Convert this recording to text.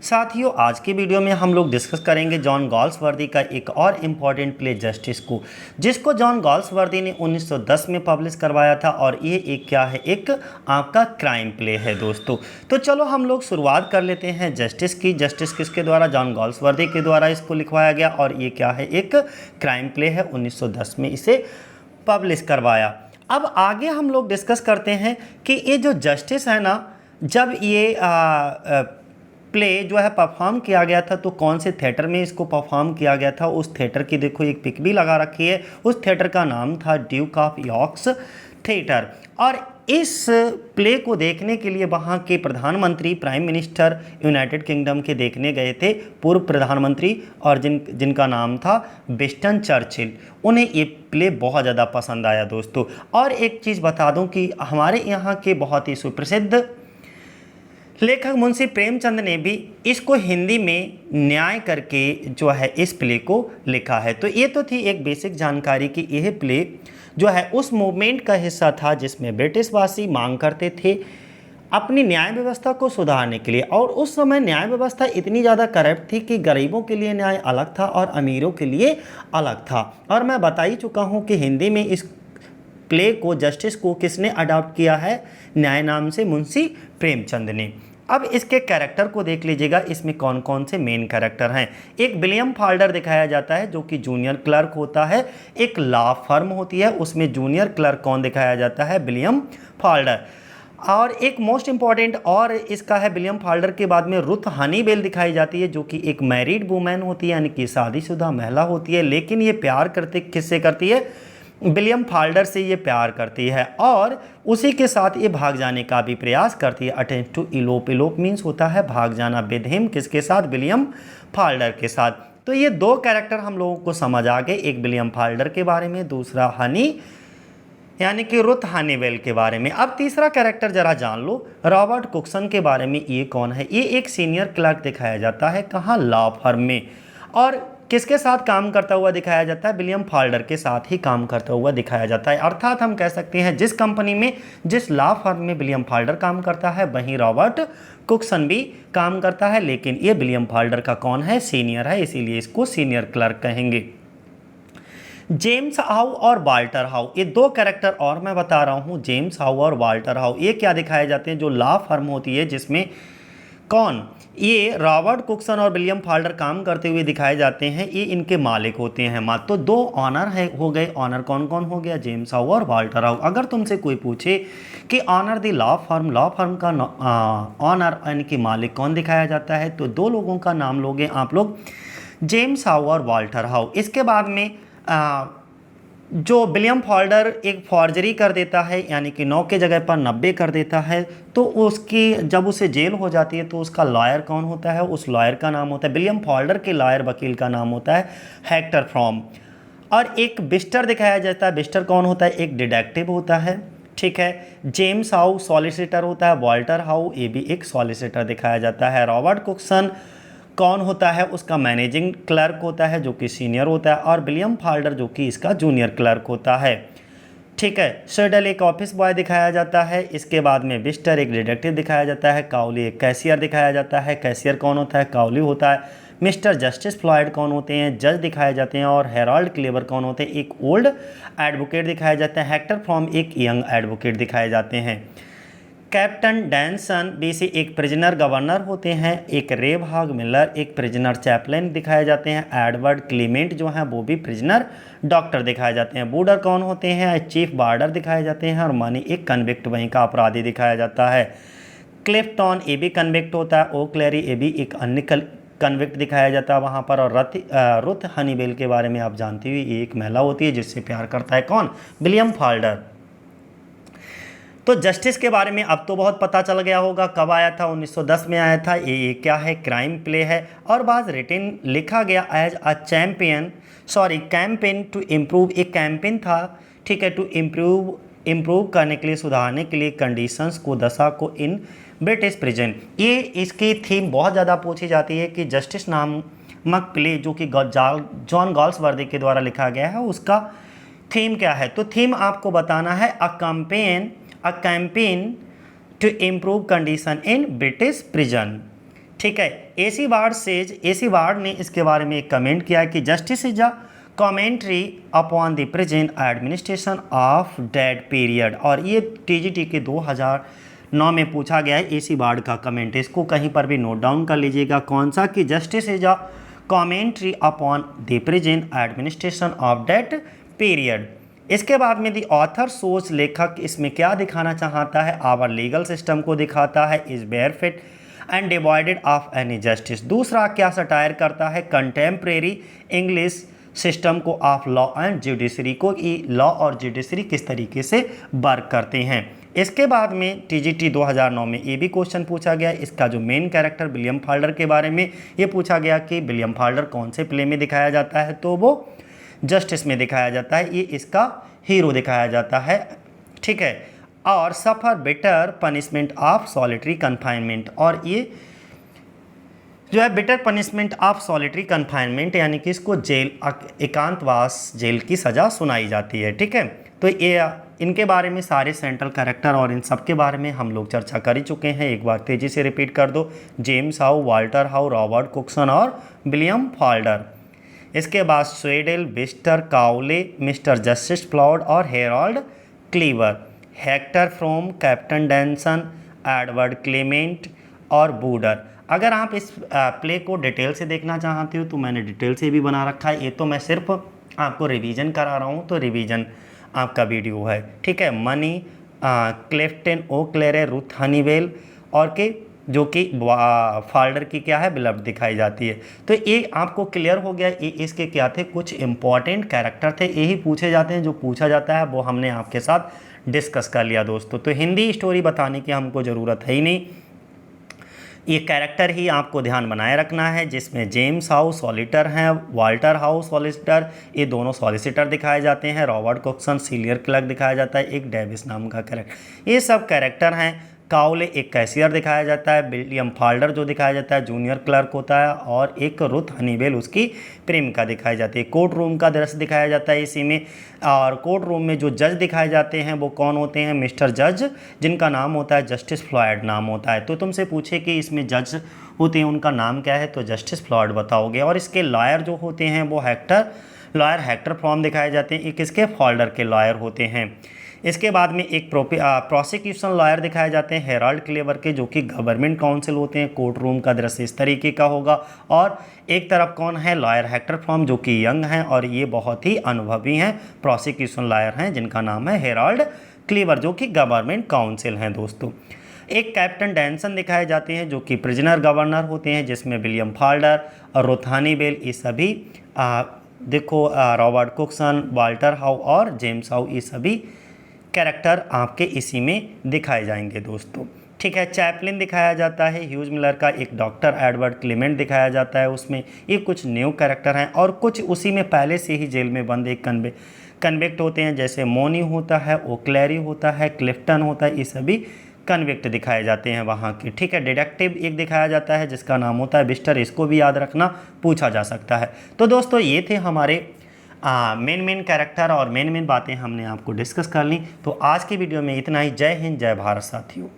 साथियों, आज की वीडियो में हम लोग डिस्कस करेंगे जॉन गॉल्सवर्दी का एक और इम्पॉर्टेंट प्ले जस्टिस को, जिसको जॉन गॉल्सवर्दी ने 1910 में पब्लिश करवाया था। और ये एक क्या है, एक आपका क्राइम प्ले है दोस्तों। तो चलो हम लोग शुरुआत कर लेते हैं जस्टिस की। जस्टिस किसके द्वारा? जॉन गॉल्सवर्दी के द्वारा इसको लिखवाया गया और ये क्या है, एक क्राइम प्ले है। 1910 में इसे पब्लिश करवाया। अब आगे हम लोग डिस्कस करते हैं कि ये जो जस्टिस है ना, जब ये प्ले जो है परफॉर्म किया गया था तो कौन से थिएटर में इसको परफॉर्म किया गया था, उस थिएटर की देखो एक पिक भी लगा रखी है। उस थिएटर का नाम था ड्यूक ऑफ यॉर्क्स थिएटर। और इस प्ले को देखने के लिए वहाँ के प्रधानमंत्री, प्राइम मिनिस्टर यूनाइटेड किंगडम के देखने गए थे, पूर्व प्रधानमंत्री, और जिनका नाम था विंस्टन चर्चिल। उन्हें ये प्ले बहुत ज़्यादा पसंद आया दोस्तों। और एक चीज़ बता दूं कि हमारे यहाँ के बहुत ही सुप्रसिद्ध लेखक मुंशी प्रेमचंद ने भी इसको हिंदी में न्याय करके जो है इस प्ले को लिखा है। तो ये तो थी एक बेसिक जानकारी कि यह प्ले जो है उस मूवमेंट का हिस्सा था जिसमें ब्रिटिशवासी मांग करते थे अपनी न्याय व्यवस्था को सुधारने के लिए। और उस समय न्याय व्यवस्था इतनी ज़्यादा करप्ट थी कि गरीबों के लिए न्याय अलग था और अमीरों के लिए अलग था। और मैं बता ही चुका हूँ कि हिंदी में इस प्ले को, जस्टिस को किसने अडॉप्ट किया है? न्याय नाम से मुंशी प्रेमचंद ने। अब इसके कैरेक्टर को देख लीजिएगा, इसमें कौन कौन से मेन कैरेक्टर हैं। एक विलियम फाल्डर दिखाया जाता है जो कि जूनियर क्लर्क होता है। एक लॉ फर्म होती है, उसमें जूनियर क्लर्क कौन दिखाया जाता है? William Falder. और एक मोस्ट इंपॉर्टेंट और इसका है, विलियम फाल्डर के बाद में रुथ हनीबेल दिखाई जाती है जो कि एक मैरिड वुमेन होती है, यानी कि शादीशुदा महिला होती है। लेकिन ये प्यार करते किससे करती है? विलियम फाल्डर से ये प्यार करती है और उसी के साथ ये भाग जाने का भी प्रयास करती है। Attempt to elope, elope means होता है भाग जाना। विद हिम, किसके साथ? विलियम फाल्डर के साथ। तो ये दो कैरेक्टर हम लोगों को समझ आ गए, एक विलियम फाल्डर के बारे में, दूसरा हनी यानी कि रुथ हनीवेल के बारे में। अब तीसरा कैरेक्टर जरा जान लो, रॉबर्ट कुक्सन के बारे में। ये कौन है? ये एक सीनियर क्लर्क दिखाया जाता है, कहाँ? लॉ फर्म में। और किसके साथ काम करता हुआ दिखाया जाता है? विलियम फाल्डर के साथ ही काम करता हुआ दिखाया जाता है। अर्थात हम कह सकते हैं जिस कंपनी में, जिस लॉ फर्म में विलियम फाल्डर काम करता है वहीं रॉबर्ट कुक्सन भी काम करता है। लेकिन ये विलियम फाल्डर का कौन है? सीनियर है, इसीलिए इसको सीनियर क्लर्क कहेंगे। जेम्स हाउ और वाल्टर हाउ, ये दो कैरेक्टर और मैं बता रहा हूँ। जेम्स हाउ और वाल्टर हाउ ये क्या दिखाए जाते हैं? जो लॉ फर्म होती है जिसमें कौन, ये रॉबर्ट कुक्सन और विलियम फाल्डर काम करते हुए दिखाए जाते हैं, ये इनके मालिक होते हैं। मात्र तो दो ऑनर है हो गए। ऑनर कौन कौन हो गया? जेम्स हाउ और वाल्टर हाउ। अगर तुमसे कोई पूछे कि ऑनर द लॉ फर्म का ऑनर यानी कि मालिक कौन दिखाया जाता है, तो दो लोगों का नाम लोगे आप लोग, जेम्स हाउ और वाल्टर हाउ। इसके बाद में जो विलियम फाल्डर एक फॉर्जरी कर देता है, यानी कि 9 के जगह पर 90 कर देता है, तो उसकी जब उसे जेल हो जाती है तो उसका लॉयर कौन होता है? उस लॉयर का नाम होता है, विलियम फाल्डर के लॉयर वकील का नाम होता है हेक्टर फ्रॉम। और एक बिस्टर दिखाया जाता है। बिस्टर कौन होता है? एक डिटेक्टिव होता है, ठीक है। जेम्स हाउ सॉलिसिटर होता है, वाल्टर हाउ ये भी एक सॉलिसिटर दिखाया जाता है। रॉबर्ट कुक्सन कौन होता है? उसका मैनेजिंग क्लर्क होता है जो कि सीनियर होता है। और विलियम फाल्डर जो कि इसका जूनियर क्लर्क होता है, ठीक है। शर्डल एक ऑफिस बॉय दिखाया जाता है। इसके बाद में बिस्टर एक डिटेक्टिव दिखाया जाता है। काउली एक कैशियर दिखाया जाता है। कैशियर कौन होता है? काउली होता है। मिस्टर जस्टिस फ्लॉयड कौन होते हैं? जज दिखाए जाते हैं। और हेराल्ड क्लेवर कौन होते हैं? एक ओल्ड एडवोकेट दिखाया जाता है। हेक्टर फ्रॉम एक यंग एडवोकेट दिखाए जाते हैं। कैप्टन डैनसन बीसी एक प्रिजनर गवर्नर होते हैं। एक रेव हाग मिलर एक प्रिजनर चैपलिन दिखाए जाते हैं। एडवर्ड क्लीमेंट जो हैं वो भी प्रिजनर डॉक्टर दिखाए जाते हैं। बूडर कौन होते हैं? चीफ बार्डर दिखाए जाते हैं। और मनी एक कन्विक्ट वहीं का अपराधी दिखाया जाता है। क्लिफ्टन ए भी कन्विक्ट होता है। ओ क्लेरी ए भी एक अन्य कन्विक्ट दिखाया जाता है वहाँ पर। और रुथ हनीबेल के बारे में आप जानते हुए, ये एक महिला होती है जिससे प्यार करता है कौन? William Falder. तो जस्टिस के बारे में अब तो बहुत पता चल गया होगा। कब आया था? 1910 में आया था। ये क्या है? क्राइम प्ले है। और बाद रिटन लिखा गया as a campaign to improve, एक कैंपेन था, ठीक है, टू इम्प्रूव करने के लिए, सुधारने के लिए कंडीशंस को, दशा को इन ब्रिटिश प्रिजन। ये इसकी थीम बहुत ज़्यादा पूछी जाती है कि जस्टिस नामक प्ले जो कि जॉन गॉल्सवर्दी के द्वारा लिखा गया है, उसका थीम क्या है? तो थीम आपको बताना है a campaign to improve condition in British prison, ठीक है। एसी वार्ड ने इसके बारे में एक कमेंट किया है कि justice is a commentary upon the present administration of that period. और ये टीजीटी के 2009 में पूछा गया है एसी वार्ड का कमेंट, इसको कहीं पर भी नोट डाउन कर लीजिएगा। कौन सा? कि justice is a commentary upon the present administration of that period. इसके बाद में दी ऑथर सोच, लेखक इसमें क्या दिखाना चाहता है? आवर लीगल सिस्टम को दिखाता है, is bare fit and divided of any justice. दूसरा क्या सटायर करता है? कंटेम्प्रेरी इंग्लिश सिस्टम को ऑफ लॉ एंड जुडिशरी को, लॉ और जुडिशरी किस तरीके से वर्क करते हैं। इसके बाद में टीजीटी 2009 में ये भी क्वेश्चन पूछा गया, इसका जो मेन कैरेक्टर विलियम फाल्डर के बारे में ये पूछा गया कि विलियम फाल्डर कौन से प्ले में दिखाया जाता है? तो वो जस्टिस में दिखाया जाता है, ये इसका हीरो दिखाया जाता है। ठीक है। और suffer bitter punishment of solitary confinement, और ये जो है bitter punishment of solitary confinement यानी कि इसको जेल, एकांतवास जेल की सज़ा सुनाई जाती है। ठीक है। तो ये इनके बारे में सारे सेंट्रल कैरेक्टर और इन सब के बारे में हम लोग चर्चा कर ही चुके हैं। एक बार तेज़ी से रिपीट कर दो, James How, Walter How, Robert Cokeson और विलियम फाल्डर। इसके बाद Sweedle, Wister, Cowley, Mr Justice Floyd और Harold Cleaver, Hector Frome, Captain Danson, Edward Clement और बूडर। अगर आप इस प्ले को डिटेल से देखना चाहते हो तो मैंने डिटेल से भी बना रखा है, ये तो मैं सिर्फ आपको रिवीजन करा रहा हूँ, तो रिवीजन आपका वीडियो है। ठीक है। मनी, क्लिफ्टन, ओ क्लेरे, रुथ हनीवेल और के जो कि फाल्डर की क्या है, बिलव्ड दिखाई जाती है। तो ये आपको क्लियर हो गया, ये इसके क्या थे, कुछ इंपॉर्टेंट कैरेक्टर थे, यही पूछे जाते हैं, जो पूछा जाता है वो हमने आपके साथ डिस्कस कर लिया दोस्तों। तो हिंदी स्टोरी बताने की हमको ज़रूरत है ही नहीं, ये कैरेक्टर ही आपको ध्यान बनाए रखना है, जिसमें जेम्स हाउ सॉलिटर हैं, वाल्टर हाउ सॉलिसिटर, ये दोनों सॉलिसिटर दिखाए जाते हैं, रॉबर्ट कुक्सन सीनियर क्लर्क दिखाया जाता है, एक डेविस नाम का कैरेक्टर, ये सब कैरेक्टर हैं। काउले एक कैशियर दिखाया जाता है, विलियम फाल्डर जो दिखाया जाता है जूनियर क्लर्क होता है, और एक रुथ हनीवेल उसकी प्रेमिका दिखाई जाती है। कोर्ट रूम का दृश्य दिखाया जाता है इसी में, और कोर्ट रूम में जो जज दिखाए जाते हैं वो कौन होते हैं? मिस्टर जज, जिनका नाम होता है जस्टिस फ्लॉयड नाम होता है। तो तुमसे पूछे कि इसमें जज होते हैं उनका नाम क्या है, तो जस्टिस फ्लॉयड बताओगे। और इसके लॉयर जो होते हैं वो लॉयर हेक्टर फ्रॉम दिखाए जाते हैं, एक इसके फाल्डर के लॉयर होते हैं। इसके बाद में एक प्रोसिक्यूशन लॉयर दिखाए जाते हैं हेराल्ड क्लेवर के, जो कि गवर्नमेंट काउंसिल होते हैं। कोर्ट रूम का दृश्य इस तरीके का होगा। और एक तरफ कौन है? लॉयर हेक्टर फ्रॉम, जो कि यंग हैं और ये बहुत ही अनुभवी हैं, प्रोसिक्यूशन लॉयर हैं, जिनका नाम है हेराल्ड क्लेवर, जो कि गवर्नमेंट काउंसिल हैं दोस्तों। एक कैप्टन डेंसन दिखाए जाते हैं, जो कि प्रिजनर गवर्नर होते हैं, जिसमें विलियम फाल्डर और रुथ हनीवेल, ये सभी देखो रॉबर्ट कुक्सन, वाल्टर हाउ और जेम्स हाउ, ये सभी कैरेक्टर आपके इसी में दिखाए जाएंगे दोस्तों। ठीक है। चैपलिन दिखाया जाता है ह्यूज मिलर का, एक डॉक्टर एडवर्ड क्लेमेंट दिखाया जाता है उसमें, ये कुछ न्यू कैरेक्टर हैं, और कुछ उसी में पहले से ही जेल में बंद एक कन्विक्ट होते हैं, जैसे मोनी होता है, ओक्लेरी होता है, क्लिफ्टन होता है, ये सभी कन्विक्ट दिखाए जाते हैं वहाँ के। ठीक है। डिटेक्टिव एक दिखाया जाता है जिसका नाम होता है बिस्टर, इसको भी याद रखना, पूछा जा सकता है। तो दोस्तों ये थे हमारे मेन कैरेक्टर और मेन बातें हमने आपको डिस्कस कर ली। तो आज की वीडियो में इतना ही। जय हिंद, जय भारत साथियों।